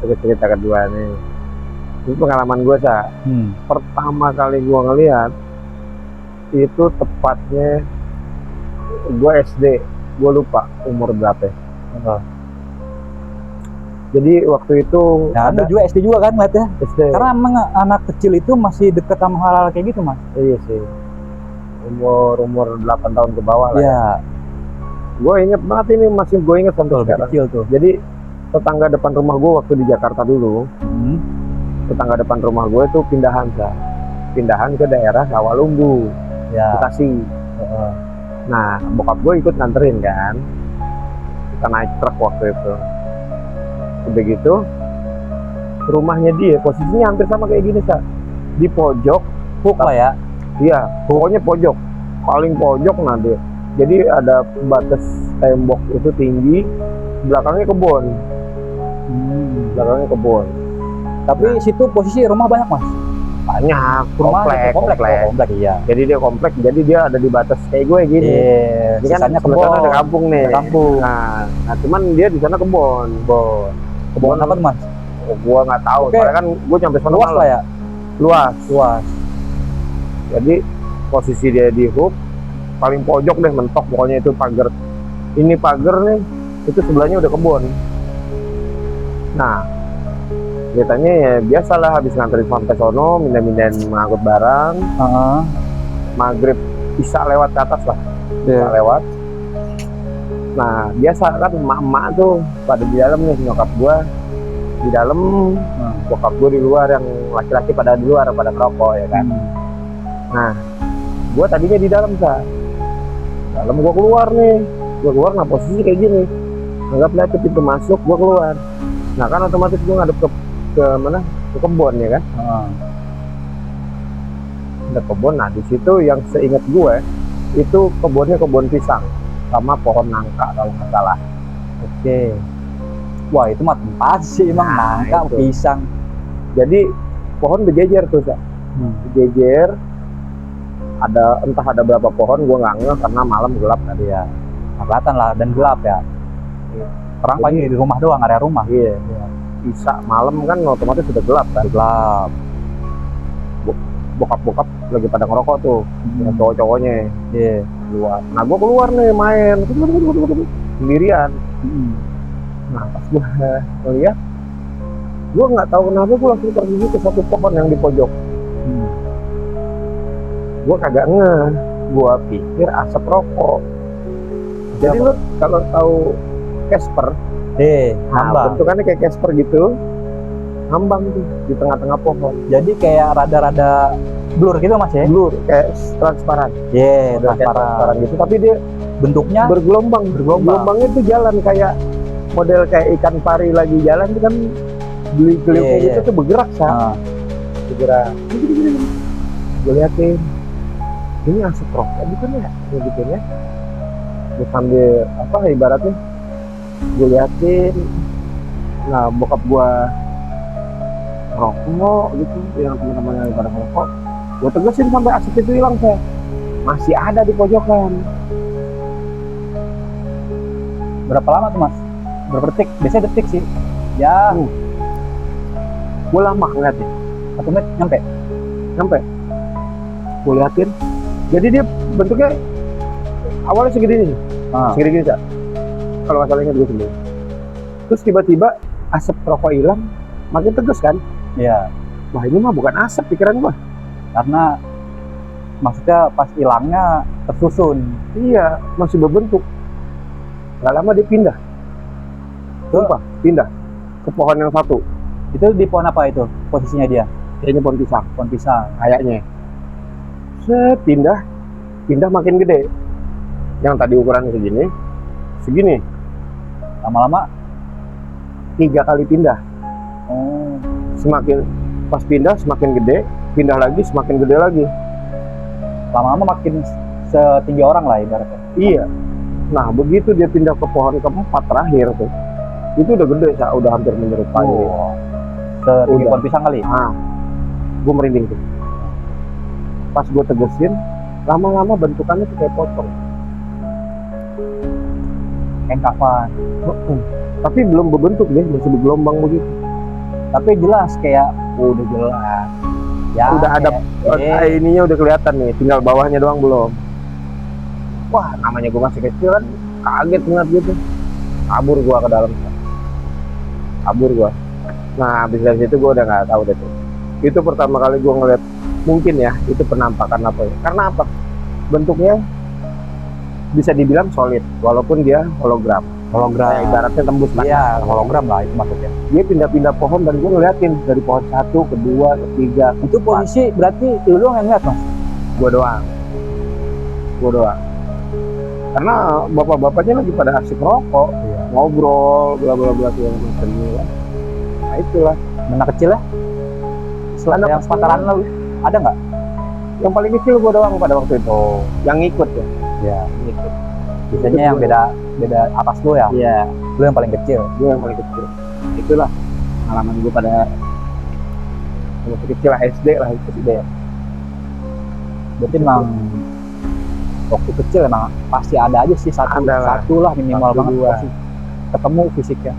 ke cerita kedua nih. Itu pengalaman gue, Sa. Pertama kali gue ngeliat itu tepatnya gue SD. Gue lupa umur berapa. Jadi waktu itu nah, ada juga SD juga kan ngeliat ya? SD. Karena emang anak kecil itu masih deket sama hal-hal kayak gitu, Mas. Iya sih. Umur 8 tahun ke bawah lah. Iya. Gue inget banget ini, masih gue inget sampai sekarang. Kecil tuh. Jadi tetangga depan rumah gue waktu di Jakarta dulu, tetangga depan rumah gue itu pindahan ke daerah Sawalumbu, Bekasi. Nah, bokap gue ikut nganterin kan, kita naik truk waktu itu. Udah gitu, rumahnya dia posisinya hampir sama kayak gini, Sa. Di pojok, hook lah ya. Iya, pokoknya pojok, paling pojok nanti. Jadi ada batas tembok itu tinggi, belakangnya kebun. Belakangnya kebun. Tapi situ posisi rumah banyak, Mas. Banyak, komplek, iya. Jadi dia komplek, jadi dia ada di batas kayak gue gini. Ini kan kebun, ada kampung nih. Kampung. Nah, cuman dia di sana kebun. Kebun apa tuh, Mas? Gua nggak tahu. Soalnya kan gue sampai sana luas lah ya. Luas. Jadi posisi dia di hook paling pojok deh, mentok pokoknya itu pagar. Ini pagar nih, itu sebelahnya udah kebun. Nah, ceritanya ya biasalah, habis nganterin sampai sono, mindahin mengangkut barang. Maghrib bisa lewat ke atas lah, bisa lewat. Nah, biasa kan emak-emak tuh pada di dalam nih, nyokap gua di dalam, bokap gua di luar, yang laki-laki pada di luar pada ngerokok ya kan. Nah, gua tadinya di dalam, Sa. Dalam gua keluar nih, nah posisi kayak gini. Anggaplah itu pintu masuk, gua keluar. Nah kan otomatis gua ngadep ke mana? Ke kebun ya kan. Ada kebun. Nah di situ yang seingat gue itu kebunnya kebun pisang sama pohon nangka kalau nggak salah. Oke. Wah itu mah tempat sih emang, nangka itu. Pisang. Jadi pohon berjejer tuh, Sa. Berjejer. Entah ada berapa pohon, gue nggak ngeh karena malam gelap tadi ya. Kelihatan lah dan gelap ya. Orang pagi di rumah doang, area rumah. Iya. Bisa malam kan otomatis sudah gelap kan. Gelap. Bokap-bokap lagi pada ngerokok tuh, cowok-cowoknya. Iya. Keluar. Nah gue keluar nih main sendirian. Nah pas gue ngeliat, gue nggak tahu kenapa gue langsung tertuju ke satu pohon yang di pojok. Gue kagak ngeh, gue pikir asap rokok. Jadi lu kalau tahu Casper, bentukannya kayak Casper gitu, ngambang tuh di tengah-tengah pohon. Jadi kayak rada-rada blur gitu, Mas ya? Blur, kayak transparan. Transparan gitu, tapi dia bentuknya bergelombang. Gelombangnya itu jalan kayak model kayak ikan pari lagi jalan itu kan, beli-beli gitu tuh bergerak, Sa. Bergerak. Gue liatin, ini asap rokok bukan ya? Gue bikinnya. Gue sambil apa ibaratnya, gue liatin. Nah bokap gue rokok gitu, yang teman-temannya pada ngerokok, gue tegesin sampai asap itu hilang, Sa. Masih ada di pojokan. Berapa lama tuh, Mas? Berapa detik? Biasanya detik sih ya. Gue lama ngeliatnya, 1 menit nyampe. Gue liatin, jadi dia bentuknya awalnya segini nih, segini Sa. Kalau nggak salah ingat gue sendiri. Terus tiba-tiba asap rokok hilang, makin tegas kan? Iya. Wah ini mah bukan asap pikiran gua. Karena maksudnya pas hilangnya tersusun. Iya, masih berbentuk. Gak lama dia pindah. Sumpah, pindah ke pohon yang satu. Itu di pohon apa itu posisinya dia? Kayaknya pohon pisang. Pohon pisang. Kayaknya. Pindah makin gede. Yang tadi ukurannya segini. Lama-lama 3 kali pindah. Semakin pas pindah semakin gede, pindah lagi semakin gede lagi. Lama-lama makin setinggi orang lah ibaratnya. Iya. Nah begitu dia pindah ke pohon keempat terakhir tuh, itu udah gede, Sa. Udah hampir menyerupai. Setinggi pohon pisang kali. Gue merinding tuh. Pas gue tegesin, lama-lama bentukannya tuh kayak pocong. Kayak kapan? Tapi belum berbentuk deh, masih bergelombang begitu. Tapi jelas kayak udah jelas. Ya, Udah ada ininya udah kelihatan nih, tinggal bawahnya doang belum. Wah, namanya gue masih kecil kan, kaget ngeliat gitu. Kabur gua ke dalam. Kabur gua. Nah, habis dari situ gua udah nggak tahu deh tuh. Itu pertama kali gua ngeliat, mungkin ya, itu penampakan apa ya. Karena apa? Bentuknya bisa dibilang solid, walaupun dia hologram. hologram. Kayak ibaratnya tembus Iya, hologram lah itu maksudnya. Dia pindah-pindah pohon dan gue ngeliatin dari pohon 1, kedua, ketiga, Itu posisi berarti lu doang yang lihat, Mas. gue doang. Karena bapak-bapaknya lagi pada asik rokok, Iya. ngobrol, bla bla bla segala macam. Nah itulah. Anak kecil ya? Anak Yang kecil. sepantaran lu ada nggak? Yang paling kecil gue doang pada waktu itu. Yang ngikut ya. Ya. Ngikut. Biasanya yang beda atas lu ya. Iya, Lu yang paling kecil. gue yang paling kecil. Itulah pengalaman gue pada masih kecil lah, SD lah, SD ya. Berarti memang waktu kecil emang pasti ada aja sih Ada lah. satu lah minimal Satu, banget dua. pasti ketemu fisiknya.